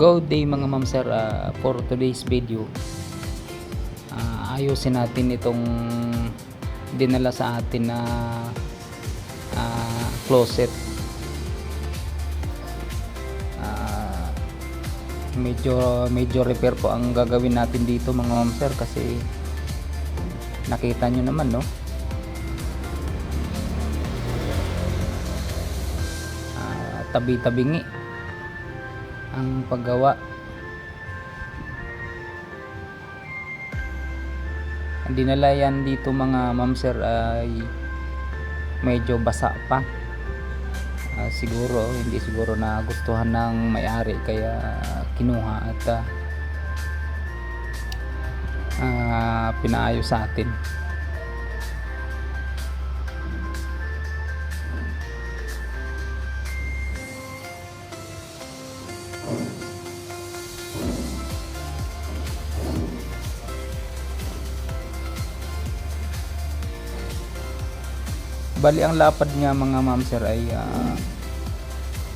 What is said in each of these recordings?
Good day mga ma'am sir, for today's video ayusin natin itong dinala sa atin na closet. Medyo repair po ang gagawin natin dito mga ma'am sir, kasi nakita nyo naman, no? Tabi-tabingi ang paggawa. Ang dinala yan dito mga ma'am sir ay medyo basa pa. Siguro hindi siguro na gustuhan ng may-ari, kaya kinuha at pinaayos sa atin. Bali ang lapad niya mga ma'am sir ay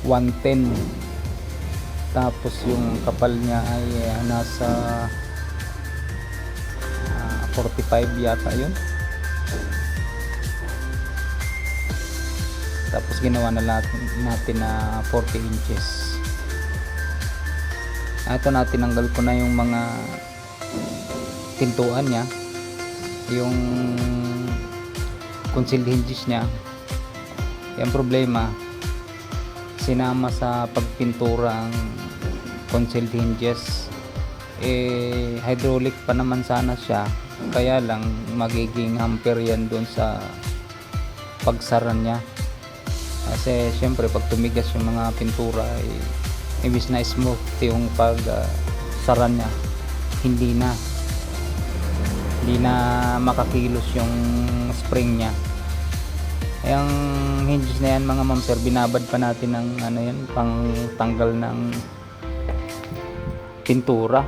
110, tapos yung kapal niya ay nasa 45 yata yun. Tapos ginawa na natin na 40 inches. Ito na, tinanggal ko na yung mga pintuan niya, yung concealed hinges niya. Yung problema, sinama sa pagpintura ang concealed hinges, hydraulic pa naman sana siya, kaya lang magiging hamper yan doon sa pagsara niya. Kasi syempre pag tumigas yung mga pintura, imbis na smooth yung pagsara niya, hindi na makakilos yung spring niya. Yung hinges na yan mga ma'am sir, binabad pa natin ng pang tanggal ng pintura,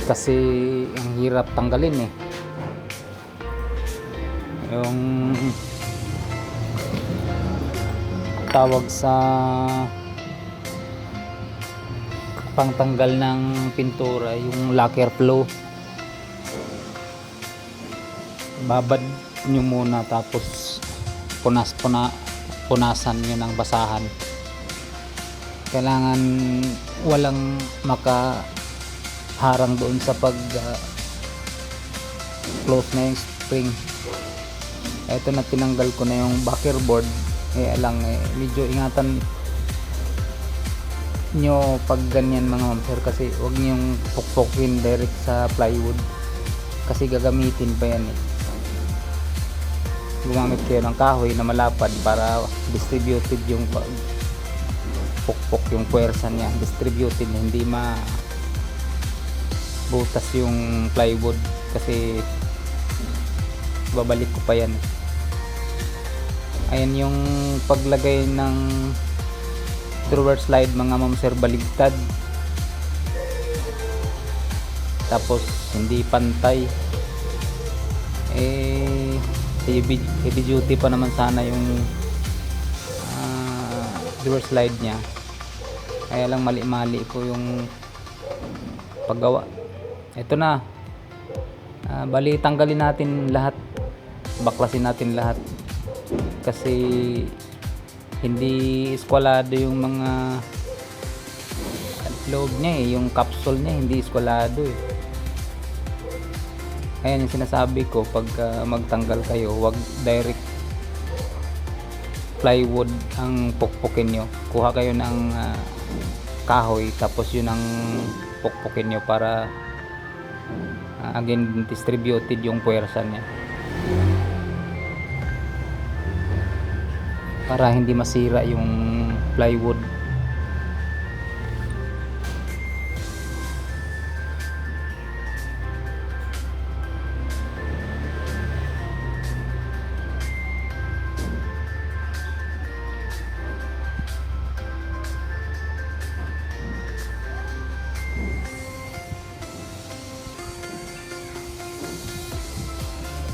kasi ang hirap tanggalin yung tawag sa pangtanggal ng pintura, yung lacquer flow. Babad nyo muna, tapos punasan nyo ng basahan. Kailangan walang makaharang doon sa pag close na yung spring. Ito na, tinanggal ko na yung backer board. Medyo ingatan nyo pag ganyan mga ma'am sir, kasi huwag nyong pukpukin direct sa plywood, kasi gagamitin pa yan Gumamit kayo ng kahoy na malapad para distributed yung pukpok, yung puwersa niya distributed, hindi butas yung plywood, kasi babalik ko pa yan. Ayan yung paglagay ng drawer slide mga ma'am sir, baligtad, tapos hindi pantay. Heavy duty pa naman sana yung drawer slide nya, kaya lang mali-mali po yung paggawa. Ito na, bali tanggalin natin lahat, baklasin natin lahat, kasi hindi eskwalado yung mga loob niya yung capsule niya hindi eskwalado Ayan yung sinasabi ko, pag magtanggal kayo, wag direct plywood ang pukpukin nyo. Kuha kayo ng kahoy, tapos yun ang pukpukin nyo para again distributed yung puwersa niya, para hindi masira yung plywood.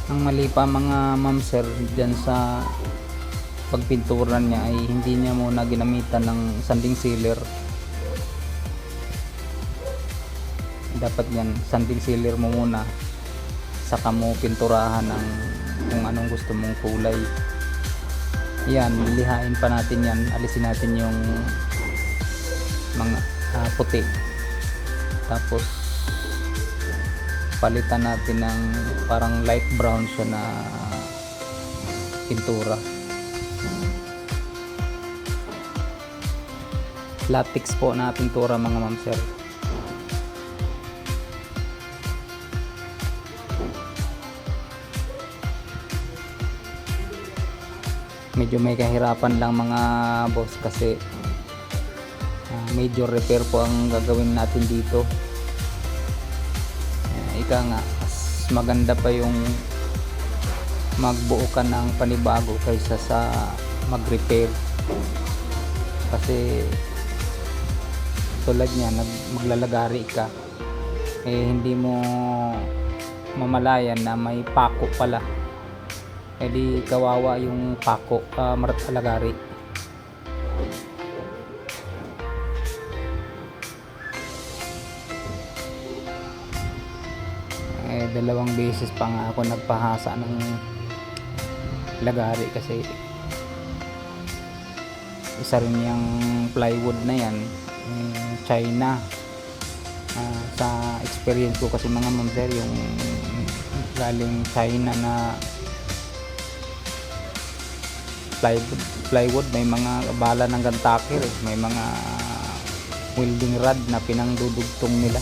Ang mali pa mga ma'am sir dyan sa pagpintura niya ay hindi niya muna ginamitan ng sanding sealer. Dapat yan, sanding sealer mo muna, saka mo pinturahan ng kung anong gusto mong kulay. Yan, lihain pa natin yan, alisin natin yung mga puti, tapos palitan natin ng parang light brown siya na pintura. Latex po na pintura mga ma'am sir. Medyo may kahirapan lang mga boss kasi major repair po ang gagawin natin dito. Ika nga, mas maganda pa yung magbuo ka ng panibago kaysa sa mag-repair, kasi tulad niya maglalagari ka, hindi mo mamalayan na may pako pala, di kawawa yung pako, alagari. Dalawang beses pa nga ako nagpahasa ng lagari kasi isa rin yung plywood na yan, China. Sa experience ko kasi mga ma'am sir, yung galing China na plywood may mga bala ng gantakir, may mga welding rod na pinangdudugtong nila.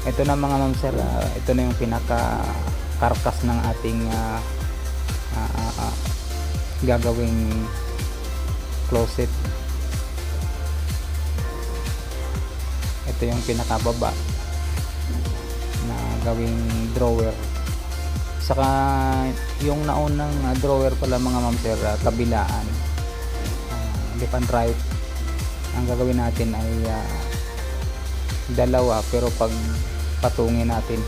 Ito na mga ma'am sir, ito na yung pinaka karkas ng ating gagawing closet. Ito yung pinakababa na gawing drawer. Saka yung naunang drawer pala mga ma'am sir, kabilaan, left and right. Ang gagawin natin ay dalawa, pero pag patungin natin,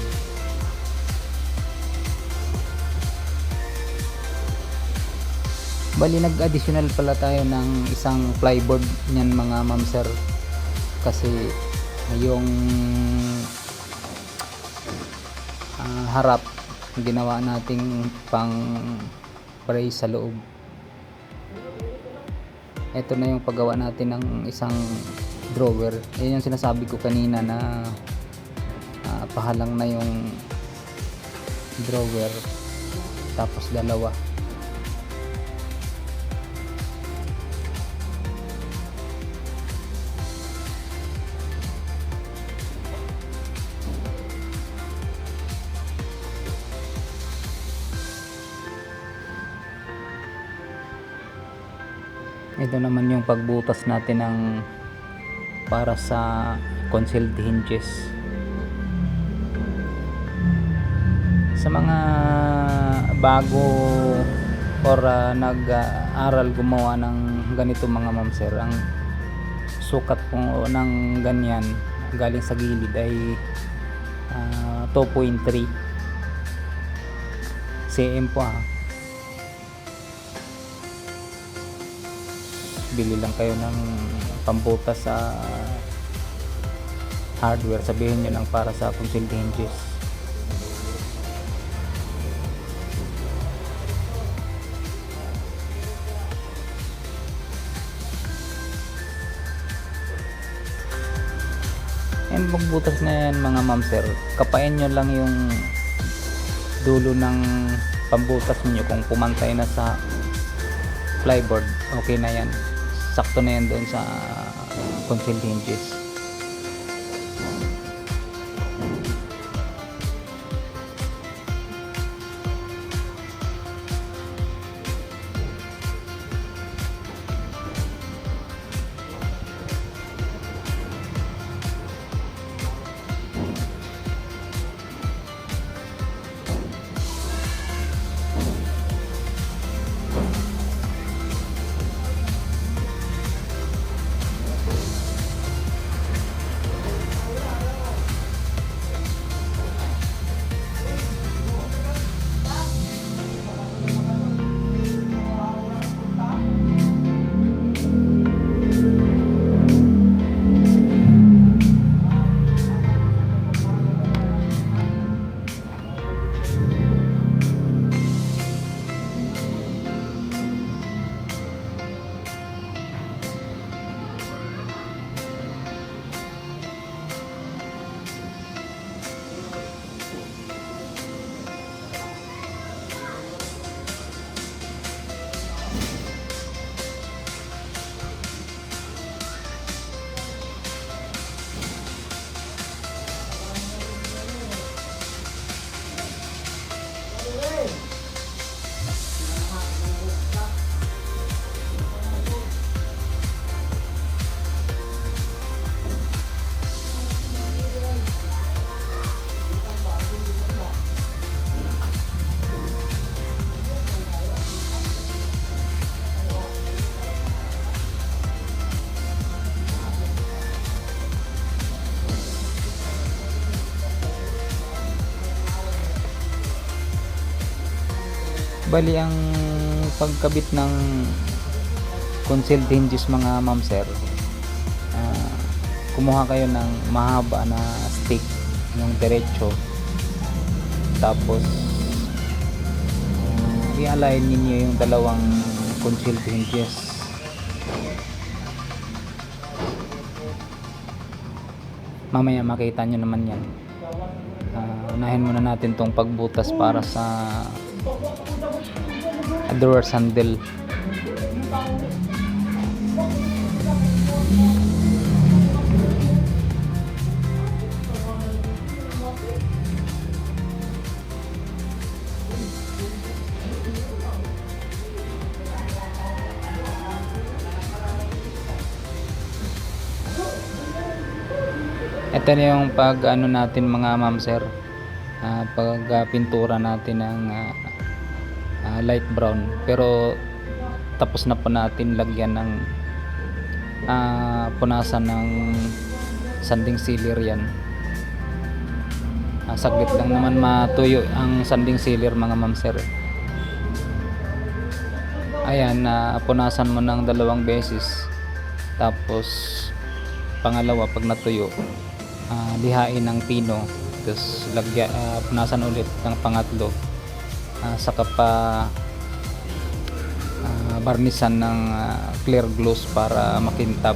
bali nag-additional pala tayo ng isang plyboard niyan mga ma'am sir, kasi yung harap ginawa nating pang brace sa loob. Ito na yung paggawa natin ng isang drawer. Yan yung sinasabi ko kanina na pahalang na yung drawer, tapos dalawa. Ito naman yung pagbutas natin ng para sa concealed hinges. Sa mga bago or nag-aral gumawa ng ganito mga ma'am sir, ang sukat po ng ganyan galing sa gilid ay 2.3 cm po Bili lang kayo ng pambutas sa hardware, sabihin nyo lang para sa concealed hinges. And magbutas na yan mga ma'am sir, kapain nyo lang yung dulo ng pambutas niyo. Kung pumantay na sa plyboard, okay na yan, sakto na yan doon sa concealed hinges. Bali ang pagkabit ng concealed hinges mga ma'am sir, ah, kumuha kayo ng mahaba na stick, yung diretso, tapos i-align ninyo yung dalawang concealed hinges. Mamaya makita nyo naman yan. Unahin muna natin tong pagbutas para sa drawer handle. Ito na yung pag ano natin mga ma'am sir, pag pintura natin ng light brown, pero tapos na po natin lagyan ng punasan ng sanding sealer yan. Saglit lang naman matuyo ang sanding sealer mga ma'am sir. Ayan, punasan mo ng 2 beses, tapos pangalawa pag natuyo, lihain ng pino, tapos punasan ulit ng pangatlo, saka pa barnisan ng clear gloss para makintab.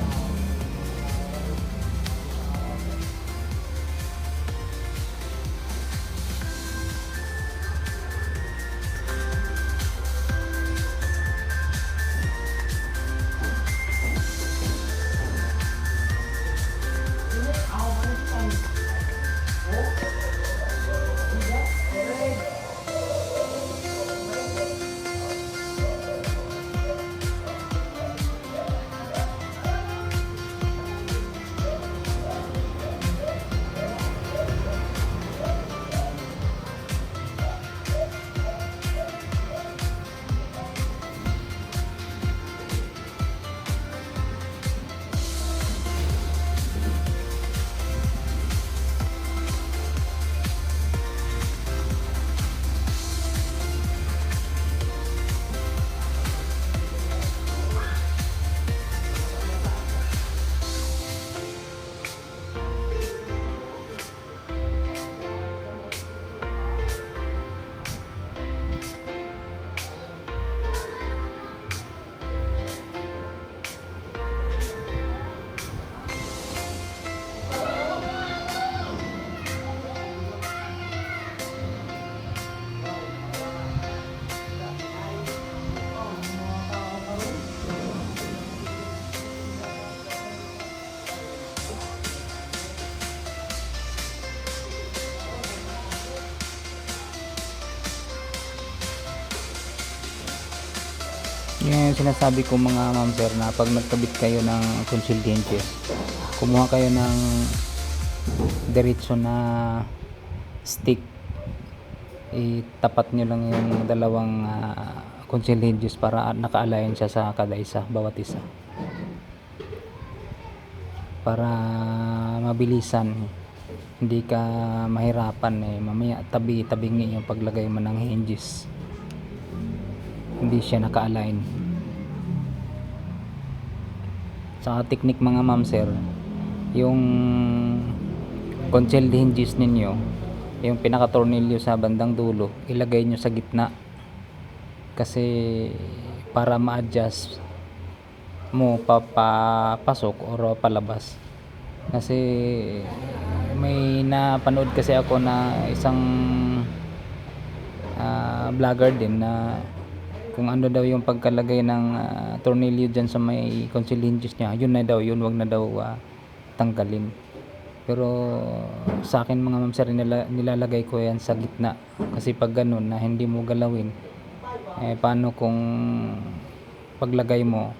Yung sinasabi ko mga ma'am sir, na pag nagkabit kayo ng concealed hinges, kumuha kayo ng diretso na stick, itapat nyo lang yung dalawang concealed hinges para naka-align siya sa kada isa, bawat isa, para mabilisan, hindi ka mahirapan mamaya tabi-tabingi yung paglagay mo ng hinges, hindi siya naka-align. Sa technique mga ma'am sir, yung concealed hinges ninyo, yung pinaka-tornilyo sa bandang dulo, ilagay nyo sa gitna, kasi para ma-adjust mo papasok or palabas. Kasi may napanood kasi ako na isang vlogger din, na kung ano daw yung pagkalagay ng tornilyo dyan sa may concealed hinges niya, yun na daw yun, wag na daw tanggalin. Pero sa akin mga ma'am sir, nilalagay ko yan sa gitna, kasi pag ganun na hindi mo galawin, paano kung paglagay mo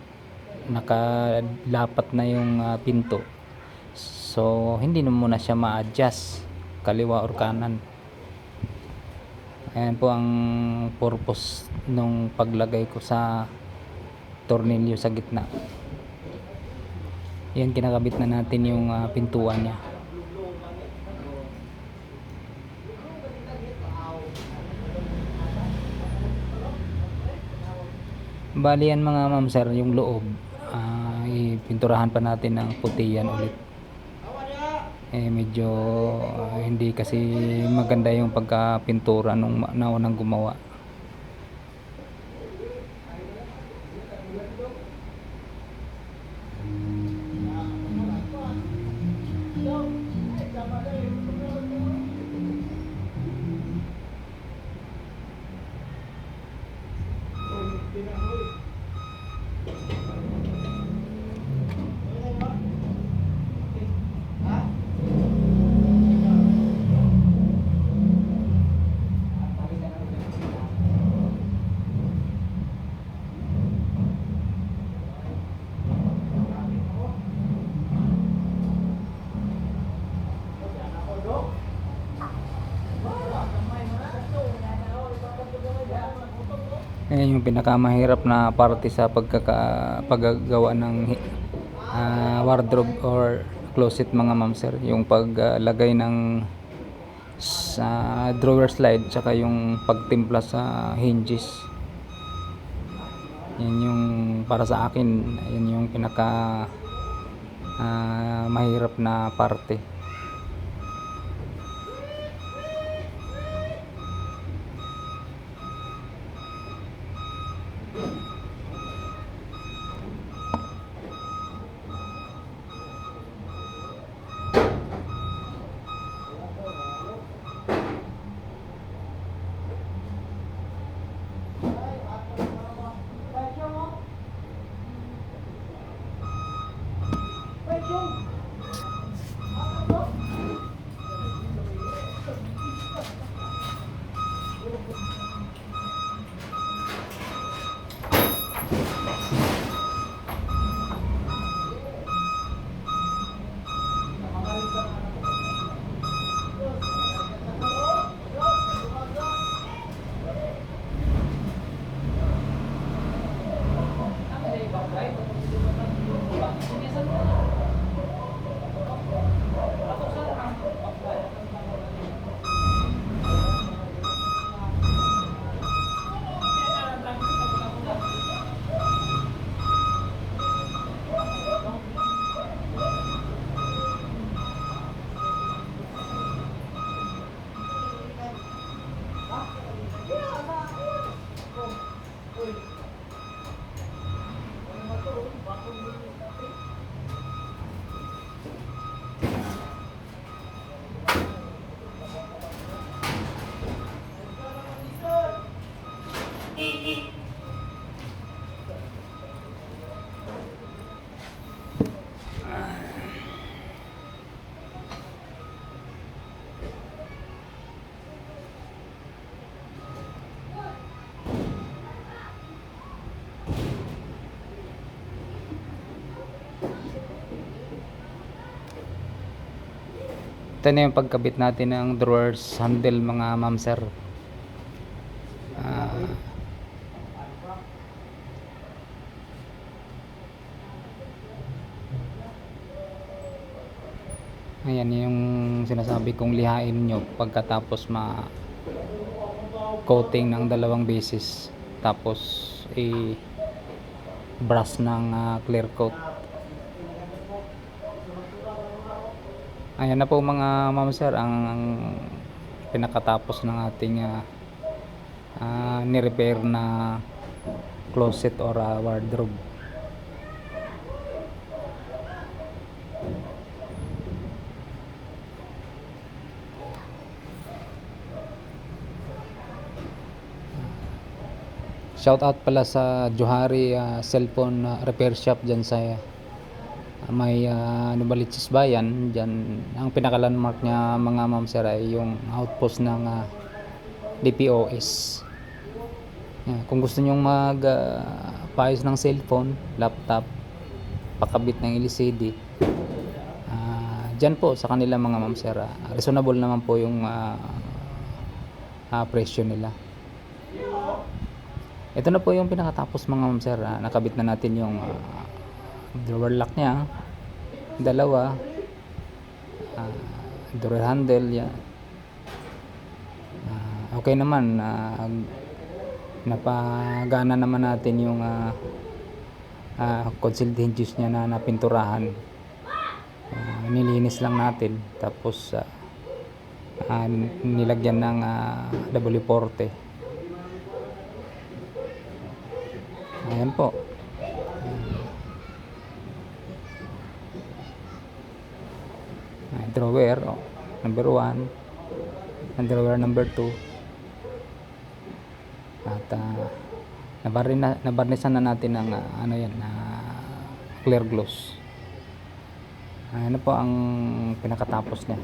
nakalapat na yung pinto, so hindi na muna siya ma-adjust kaliwa or kanan. Ayan po ang purpose nung paglagay ko sa tornilyo sa gitna. Yan, kinakabit na natin yung pintuan niya. Bali yan mga ma'am sir, yung loob ipinturahan pa natin ng puti yan ulit. Medyo hindi kasi maganda yung pagkapintura nung naunang gumawa. Ayan yung pinakamahirap na parte sa paggagawa ng wardrobe or closet mga ma'am sir, yung paglagay ng sa drawer slide tsaka yung pagtimpla sa hinges. Yan yung para sa akin, yan yung pinaka mahirap na parte. Ito na yung pagkabit natin ng drawers handle mga ma'am sir. Ayan yung sinasabi kong lihain nyo pagkatapos coating ng 2 beses, tapos brush ng clear coat. Ayan na po mga ma'am sir ang pinakatapos ng ating ni-repair na closet or wardrobe. Shout out pala sa Johari cellphone repair shop dyan sa may Novaliches Bayan dyan. Ang pinaka-landmark niya mga ma'am sir ay yung outpost ng DPOS. Kung gusto nyong paayos ng cellphone, laptop, pakabit ng LCD, dyan po sa kanila mga ma'am sir. Reasonable naman po yung presyo nila. Ito na po yung pinakatapos mga ma'am sir. Nakabit na natin yung drawer lock niya, 2 drawer handle yan. Okay naman, napagana naman natin yung concealed hinges niya na napinturahan. Nilinis lang natin, tapos nilagyan ng W40. Ayan po. Drawer number 1, drawer number 2, at nabarnisan na natin ng clear gloss. Ano po ang pinakatapos niya.